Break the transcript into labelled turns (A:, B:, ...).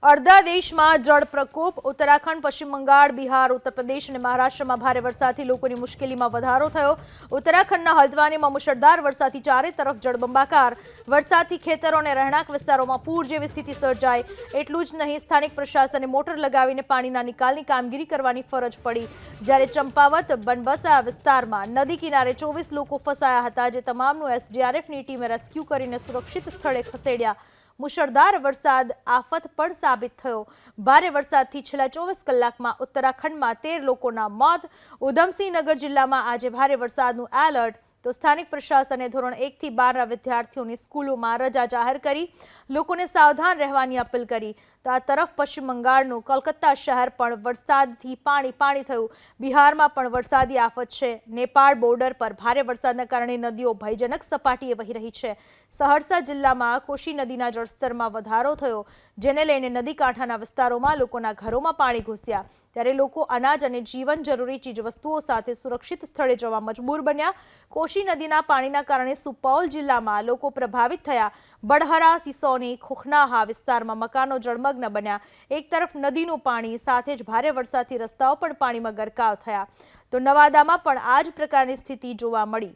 A: અડધા દેશમાં જળ પ્રકોપ. ઉત્તરાખંડ, પશ્ચિમ બંગાળ, બિહાર, ઉત્તર પ્રદેશ અને મહારાષ્ટ્રમાં ભારે વરસાદથી લોકોની મુશ્કેલીમાં વધારો થયો. ઉત્તરાખંડના હલ્દ્વાનીમાં મુશળધાર વરસાદથી ચારે તરફ જળબંબાકાર. વરસાદથી ખેતરો અને રહેણાંક વિસ્તારોમાં પૂર જેવી સ્થિતિ સર્જાઈ. એટલું જ નહીં, સ્થાનિક પ્રશાસને મોટર લગાવીને પાણીના નિકાલની કામગીરી કરવાની ફરજ પડી. જ્યારે ચંપાવત બનબસા વિસ્તારમાં નદી કિનારે 24 લોકો ફસાયા હતા, જે તમામનું એસડીઆરએફની ટીમે રેસ્ક્યુ કરીને સુરક્ષિત સ્થળે ખસેડ્યા. મુશળધાર વરસાદ આફત પણ સાબિત થયો. ભારે વરસાદથી છેલ્લા 24 કલાકમાં ઉત્તરાખંડમાં 13 લોકોના મોત. ઉધમસિંહ નગર જિલ્લામાં આજે ભારે વરસાદનું એલર્ટ. તો સ્થાનિક પ્રશાસને ધોરણ 1 થી 12ના વિદ્યાર્થીઓની સ્કૂલોમાં રજા જાહેર કરી. લોકોને સાવધાન રહેવાની અપીલ કરી. તો આ તરફ પશ્ચિમ બંગાળનું કોલકાતા શહેર પણ વરસાદથી પાણી થયું. બિહારમાં પણ વરસાદી આફત છે. નેપાળ બોર્ડર પર ભારે વરસાદના કારણે નદીઓ ભયજનક સપાટીએ વહી રહી છે. સહરસા જિલ્લામાં કોશી નદીના જળસ્તરમાં વધારો થયો, જેને લઈને નદી કાંઠાના વિસ્તારોમાં લોકોના ઘરોમાં પાણી ઘૂસ્યા. ત્યારે લોકો અનાજ અને જીવન જરૂરી ચીજવસ્તુઓ સાથે સુરક્ષિત સ્થળે જવા મજબૂર બન્યા. કોશી નદીના પાણીના કારણે સુપૌલ જિલ્લામાં લોકો પ્રભાવિત થયા. બડહરા, સિસોની, ખુખનાહા વિસ્તારમાં મકાનો જળમગ્ન બન્યા. એક તરફ નદીનું પાણી, સાથે જ ભારે વરસાદથી રસ્તાઓ પણ પાણીમાં ગરકાવ થયા. તો નવાદામાં પણ આ જ પ્રકારની સ્થિતિ જોવા મળી.